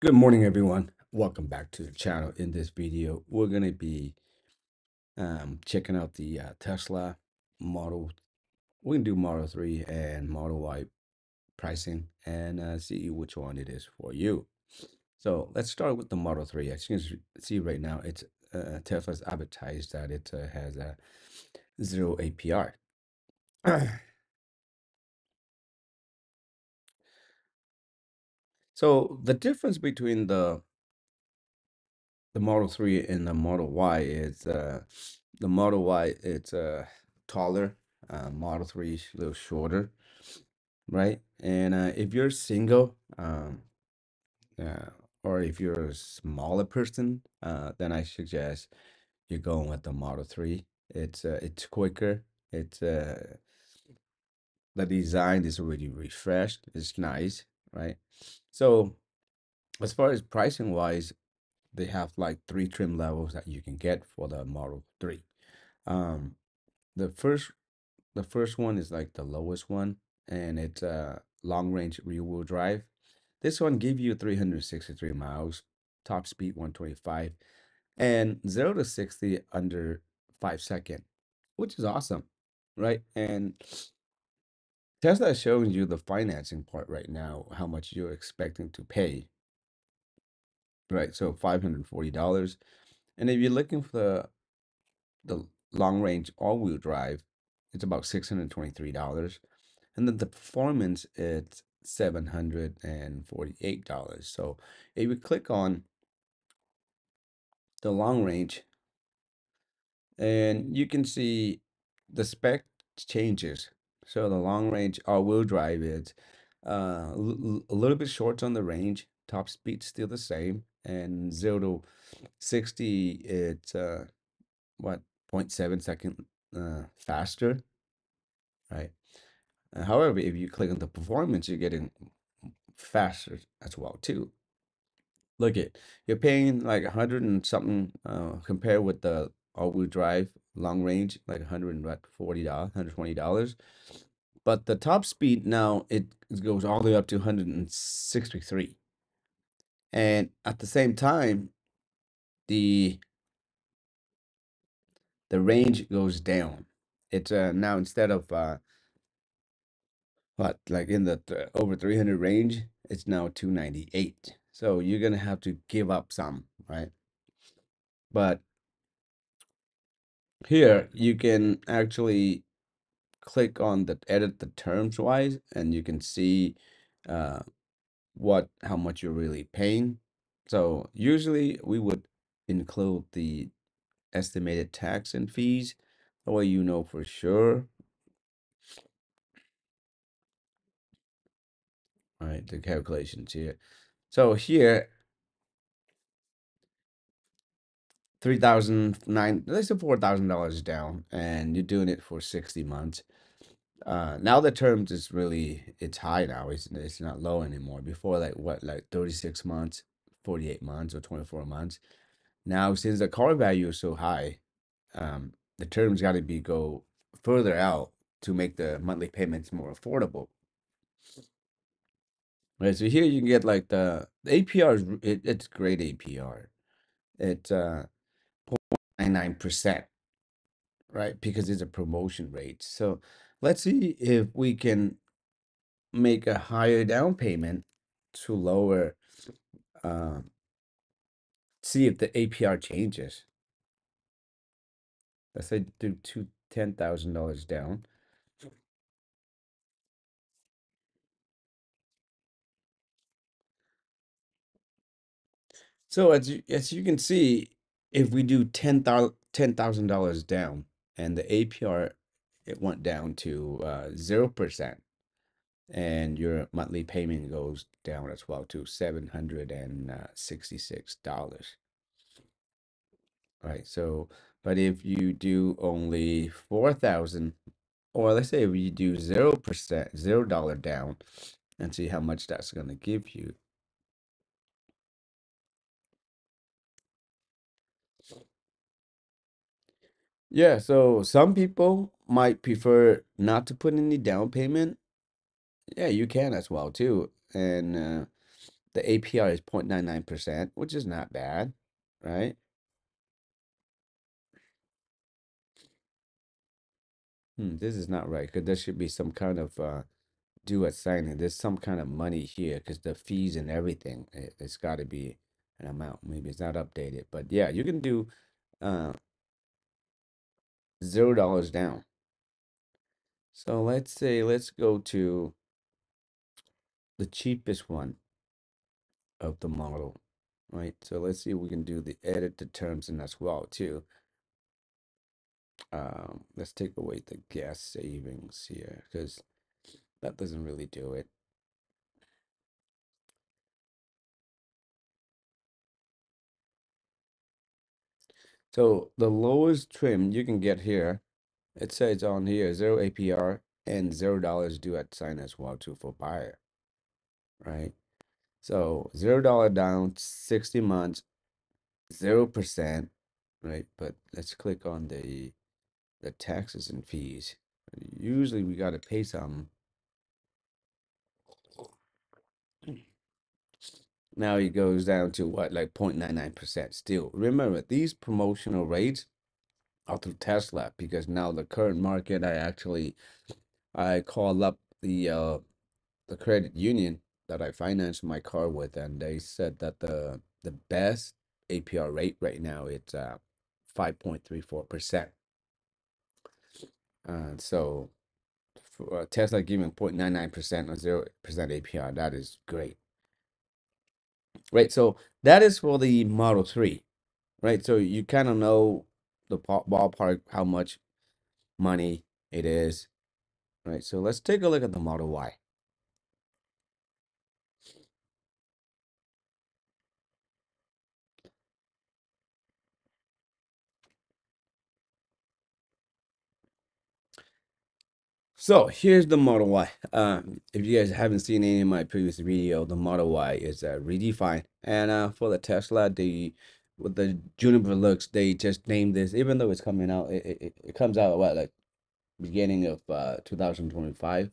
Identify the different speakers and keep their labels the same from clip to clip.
Speaker 1: Good morning, everyone. Welcome back to the channel. In this video, we're going to be checking out the Tesla Model. We can do Model 3 and Model Y pricing and see which one it is for you. So let's start with the Model 3. As you can see right now, it's Tesla's advertised that it has a 0 APR. So the difference between the Model 3 and the Model Y is the Model Y, it's taller, Model 3 is a little shorter, right? And if you're single, uh, or if you're a smaller person, then I suggest you're going with the Model 3. It's quicker. It's the design is already refreshed. It's nice, right? So as far as pricing wise, they have like 3 trim levels that you can get for the Model 3. Um, the first one is like the lowest one, and it's a long range rear wheel drive. This one give you 363 miles, top speed 125, and 0 to 60 under 5 seconds, which is awesome, right? And Tesla is showing you the financing part right now, how much you're expecting to pay, right? So $540. And if you're looking for the long range all wheel drive, it's about $623. And then the performance, it's $748. So if you click on the long range, and you can see the spec changes. So the long range all-wheel drive is a little bit short on the range. Top speed still the same, and 0 to 60, it's what, 0.7 second faster, right? However, if you click on the performance, you're getting faster as well too. Look it, you're paying like 100 and something compared with the all-wheel drive long range, like $140, $120. But the top speed now it goes all the way up to 163. And at the same time, the range goes down. It's now instead of what, like in the over 300 range, it's now 298. So you're gonna have to give up some, right? But here you can actually click on the edit the terms wise, and you can see uh, how much you're really paying. So usually we would include the estimated tax and fees, that way you know for sure, right? The calculations here. So here, 3,009, let's say $4,000 down, and you're doing it for 60 months. Now the terms is really, it's high now. It's not low anymore. Before, like what, like 36 months, 48 months, or 24 months. Now since the car value is so high, the terms got to be go further out to make the monthly payments more affordable. Right. So here you can get like the APR is it's great APR. It's 0.99%, right? Because it's a promotion rate. So let's see if we can make a higher down payment to lower, uh, see if the APR changes. Let's say do $10,000 down. So as you can see, if we do $10,000 down, and the APR, it went down to 0%, and your monthly payment goes down as well to $766. Right. So, but if you do only 4,000, or let's say if you do 0%, $0 down, and see how much that's gonna give you. Yeah, so some people might prefer not to put any down payment. Yeah, you can as well too. And The APR is 0.99%, which is not bad, right? This is not right because there should be some kind of due at signing. There's some kind of money here because the fees and everything. It's got to be an amount. Maybe it's not updated, but yeah, you can do uh $0 down. So let's say let's go to the cheapest one of the model, right? So let's see if we can do the edit the terms in as well too. Let's take away the gas savings here because that doesn't really do it. So the lowest trim you can get here, it says on here, zero APR and $0 due at sign as well too for buyer, right? So $0 down, 60 months, 0%, right? But let's click on the taxes and fees. Usually we gotta pay some. Now it goes down to what, like 0.99% still. Remember, these promotional rates are through Tesla because now the current market, I call up the credit union that I financed my car with, and they said that the best APR rate right now it's 5.34%. So for Tesla giving 0.99% or 0% APR, that is great. Right, so that is for the Model 3, right? So you kind of know the ballpark, how much money it is, right? So let's take a look at the Model Y. So here's the Model Y. If you guys haven't seen any of my previous video, the Model Y is redefined. And for the Tesla, with the Juniper looks, they just named this, even though it's coming out, it comes out what, like beginning of 2025.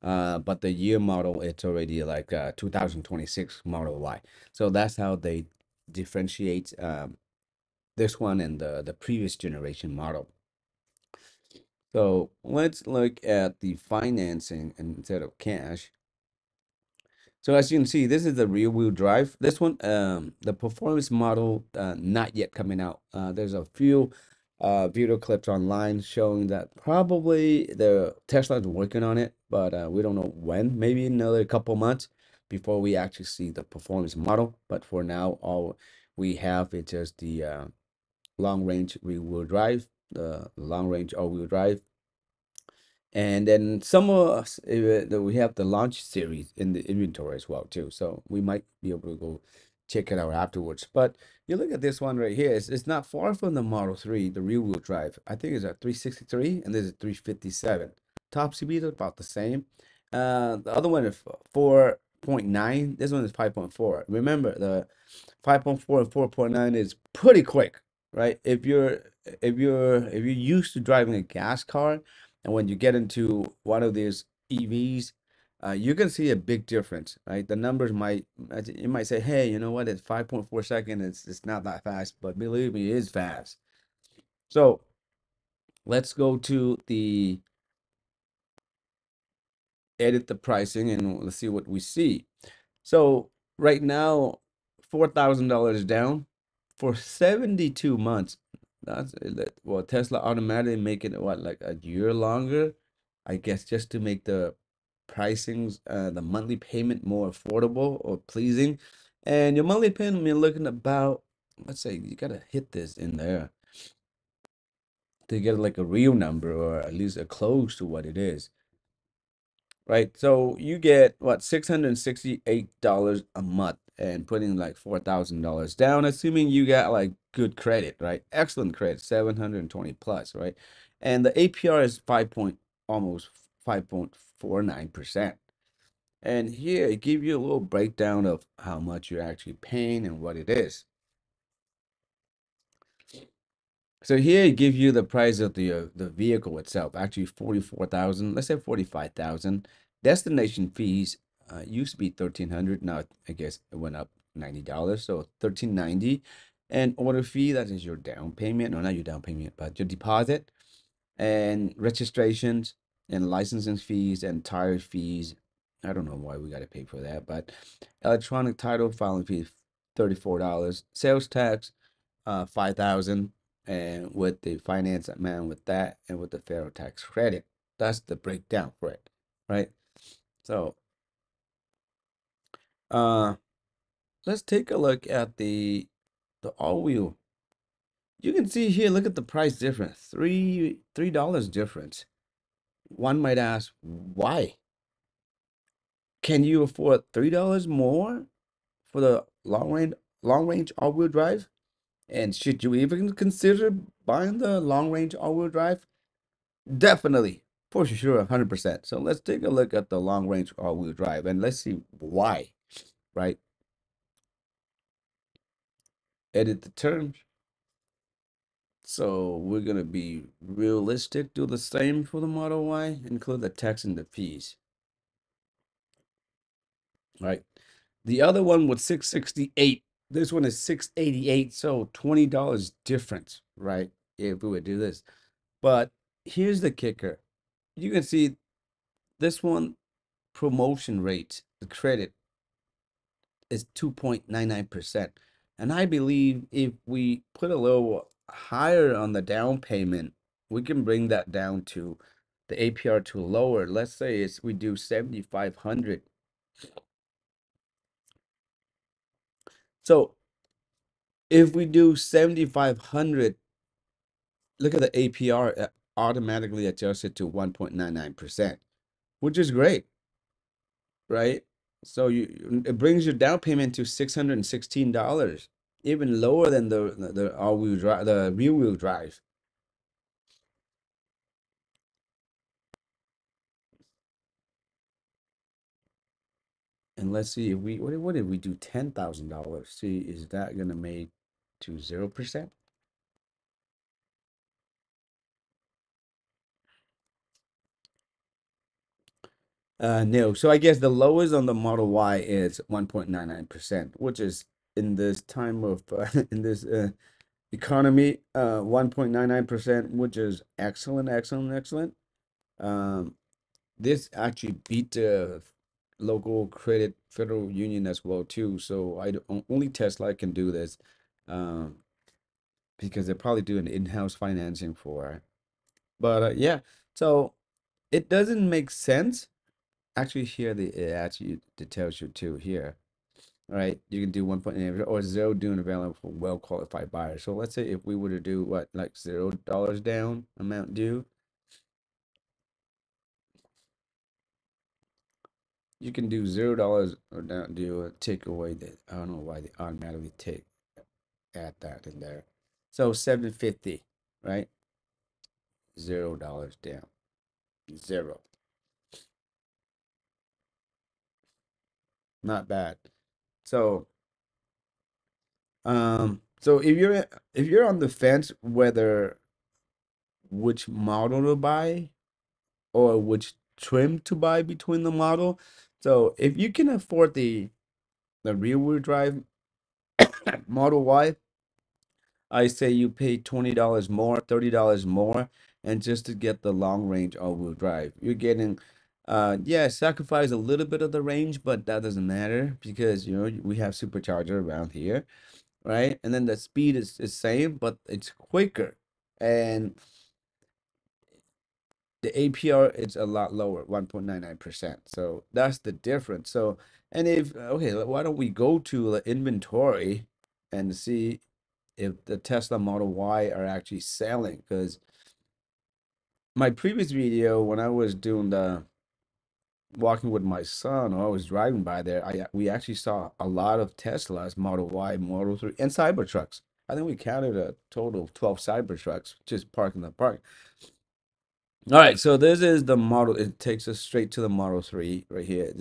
Speaker 1: But the year model, it's already like 2026 Model Y. So that's how they differentiate this one and the previous generation model. So let's look at the financing instead of cash. So as you can see, this is the rear wheel drive. This one, the performance model, not yet coming out. There's a few video clips online showing that probably the Tesla is working on it, but we don't know when. Maybe another couple months before we actually see the performance model. But for now, all we have is just the long range rear wheel drive, the long range all wheel drive. And then some of us, we have the launch series in the inventory as well too. So we might be able to go check it out afterwards. But you look at this one right here, it's not far from the Model 3, the rear wheel drive. I think it's a 363 and this is 357. Top speed is about the same. The other one is 4.9. This one is 5.4. Remember, the 5.4 and 4.9 is pretty quick, right? If you're used to driving a gas car, and when you get into one of these EVs, you can see a big difference, right? The numbers might, you might say, hey, you know what? It's 5.4 seconds. It's not that fast, but believe me, it is fast. So let's go to the edit the pricing and let's see what we see. So right now, $4,000 down for 72 months. Well, Tesla automatically make it what, like a year longer, I guess, just to make the pricings, the monthly payment more affordable or pleasing. And your monthly payment, you're looking about, let's say, you gotta hit this in there to get like a real number or at least a close to what it is. Right, so you get what, $668 a month and putting like $4,000 down, assuming you got like good credit, right? Excellent credit, 720 plus, right? And the APR is almost 5.49%. And here it gives you a little breakdown of how much you're actually paying and what it is. So here it gives you the price of the vehicle itself, actually 44,000, let's say 45,000. Destination fees Used to be 1,300. Now I guess it went up $90. So 1,390. And order fee, that is your down payment. No, not your down payment, but your deposit and registrations and licensing fees and tire fees. I don't know why we got to pay for that, but electronic title filing fee, $34. Sales tax, 5,000, and with the finance amount with that and with the federal tax credit. That's the breakdown for it, right? So, uh, let's take a look at the all wheel. You can see here, look at the price difference. $3 difference. One might ask, why? Can you afford $3 more for the long range all-wheel drive? And should you even consider buying the long range all-wheel drive? Definitely, for sure, 100%. So let's take a look at the long range all-wheel drive and let's see why, right? Edit the terms. So we're gonna be realistic, do the same for the Model Y, include the tax and the fees, right? The other one was 668. This one is 688, so $20 difference, right? If we would do this. But here's the kicker. You can see this one promotion rate, the credit is 2.99%. And I believe if we put a little higher on the down payment, we can bring that down to the APR to lower. Let's say it's we do 7,500. So if we do 7,500, look at the APR automatically adjusted to 1.99%, which is great, right? So it brings your down payment to $616, even lower than the all-wheel drive, the rear-wheel drive. And let's see if we what if we do $10,000? See, is that gonna make to 0%? No. So I guess the lowest on the Model Y is 1.99%, which is in this time of in this economy, 1.99%, which is excellent, excellent, excellent. Um, this actually beat the local credit federal union as well too. So only Tesla can do this, um, because they're probably doing in-house financing for it. But yeah, so it doesn't make sense. Actually, here it actually it tells you too here. All right, you can do 1.8 or zero doing available for well qualified buyers. So let's say if we were to do what, like $0 down amount due, you can do $0 or down due, take away the, I don't know why they automatically take add that in there. So 750, right? $0 down, zero, not bad. So so if you're on the fence whether which model to buy or which trim to buy between the model. So if you can afford the rear wheel drive Model Y, I say you pay $20 more, $30 more, and just to get the long range all wheel drive. You're getting yeah, sacrifice a little bit of the range, but that doesn't matter because you know we have supercharger around here, right? And then the speed is same, but it's quicker. And the APR is a lot lower, 1.99%. So that's the difference. So, and if, okay, why don't we go to the inventory and see if the Tesla Model Y are actually selling? Because my previous video, when I was doing the walking with my son, or I was driving by there, we actually saw a lot of Teslas, Model Y, Model 3, and Cybertrucks. I think we counted a total of 12 Cybertrucks just parked in the park. All right, so this is the model. It takes us straight to the Model 3 right here.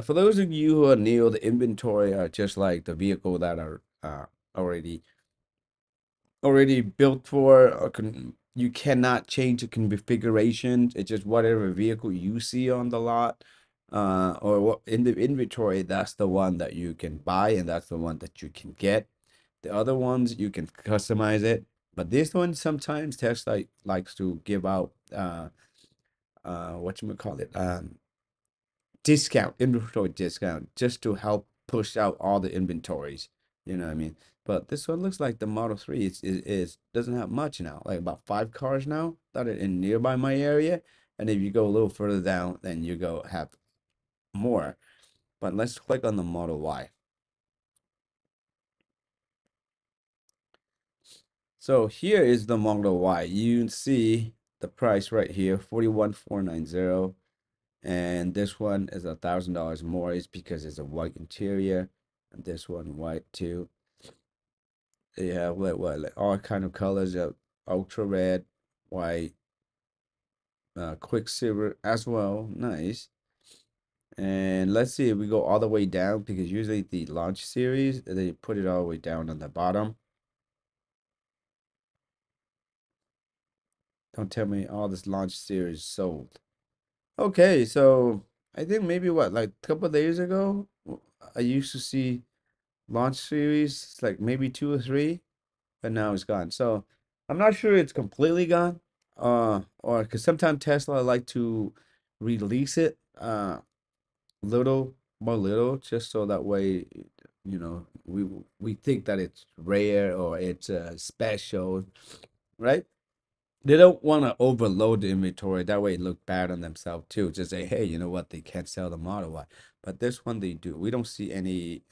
Speaker 1: For those of you who are new, the inventory are just like the vehicle that are already built for. You cannot change the configuration. It's just whatever vehicle you see on the lot. or what in the inventory, that's the one that you can buy and that's the one that you can get. The other ones you can customize it, but this one sometimes Tesla likes to give out what you call it, discount, inventory discount, just to help push out all the inventories. You know what I mean? But this one looks like the Model 3 is doesn't have much now, like about 5 cars now that are in nearby my area. And if you go a little further down, then you go have more. But let's click on the Model Y. So here is the Model Y. You can see the price right here, 41,490. And this one is $1,000 more. It's because it's a white interior, and this one white too. They have like all kind of colors of ultra red, white, quicksilver as well. Nice. And let's see if we go all the way down, because usually the launch series they put it all the way down on the bottom. Don't tell me all this launch series sold. Okay, so I think maybe what, like a couple of days ago, I used to see launch series like maybe 2 or 3, but now it's gone. So I'm not sure it's completely gone. Or because sometimes Tesla like to release it little by little, just so that way, we think that it's rare or it's special, right? They don't want to overload the inventory. That way it look bad on themselves too. Just say, hey, you know what? They can't sell the Model Y. But this one they do. We don't see any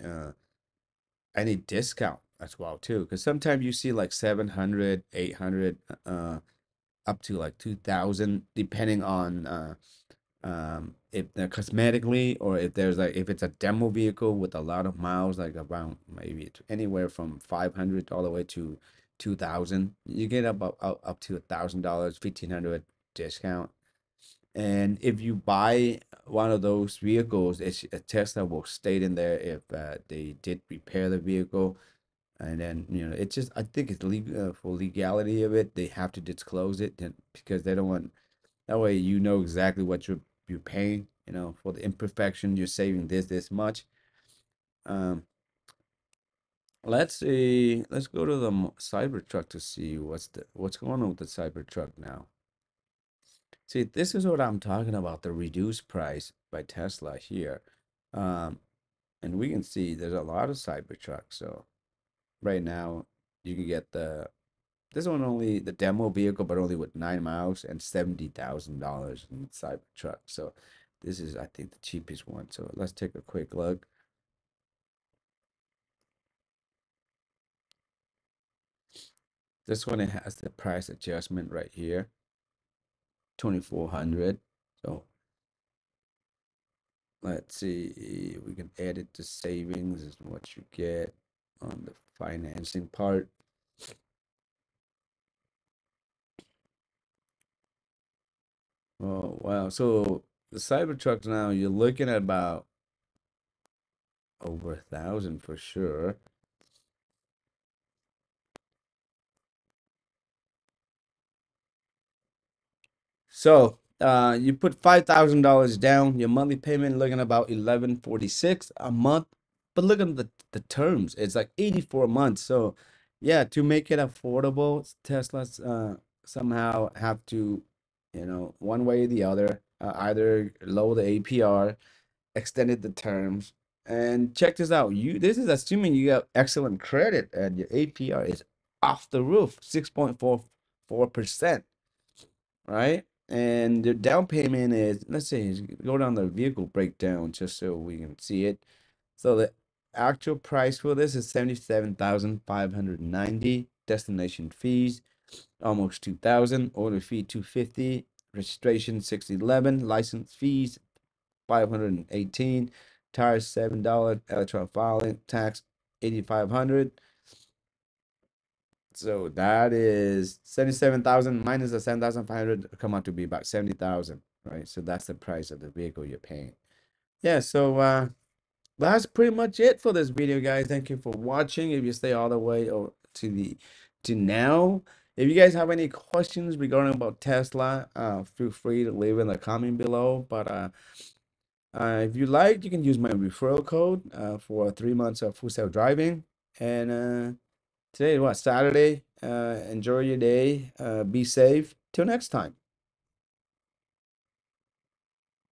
Speaker 1: discount as well too. Because sometimes you see like 700, 800, up to like 2,000, depending on if they're cosmetically, or if there's like, if it's a demo vehicle with a lot of miles, like around maybe anywhere from 500 all the way to 2,000. You get up to $1,000, 1,500 discount. And if you buy one of those vehicles, a Tesla will state in there if they did repair the vehicle. And then, it's just, I think it's legal, for legality of it, they have to disclose it, because they don't want, that way exactly what you're paying, for the imperfection, you're saving this much. Um, let's see, let's go to the Cybertruck to see what's going on with the Cybertruck now. See, this is what I'm talking about, the reduced price by Tesla here. Um, and we can see there's a lot of Cybertrucks. So right now you can get this one, only the demo vehicle, but only with 9 miles and $70,000 in Cybertruck. So this is, I think, the cheapest one. So let's take a quick look. This one, it has the price adjustment right here, 2,400. So let's see, we can edit the savings is what you get on the financing part. Oh wow. So the Cybertrucks now, you're looking at about over 1,000 for sure. So you put $5,000 down, your monthly payment looking about 1146 a month. But look at the terms. It's like 84 months. So yeah, to make it affordable, Tesla's somehow have to, one way or the other, either lower the APR, extended the terms. And check this out. This is assuming you have excellent credit and your APR is off the roof, 6.44%, right? And the down payment is, let's say, go down the vehicle breakdown just so we can see it. So the actual price for this is 77,590. Destination fees almost 2,000. Order fee 250. Registration 611. License fees 518. Tires $7. Electronic filing tax 8,500. So that is 77,000 minus the 7,500, come out to be about 70,000, right? So that's the price of the vehicle you're paying. Yeah, so that's pretty much it for this video, guys. Thank you for watching. If you stay all the way or to now, if you guys have any questions regarding about Tesla, feel free to leave in the comment below. But If you like, you can use my referral code for 3 months of full self driving. And today, what, Saturday? Enjoy your day. Be safe. Till next time.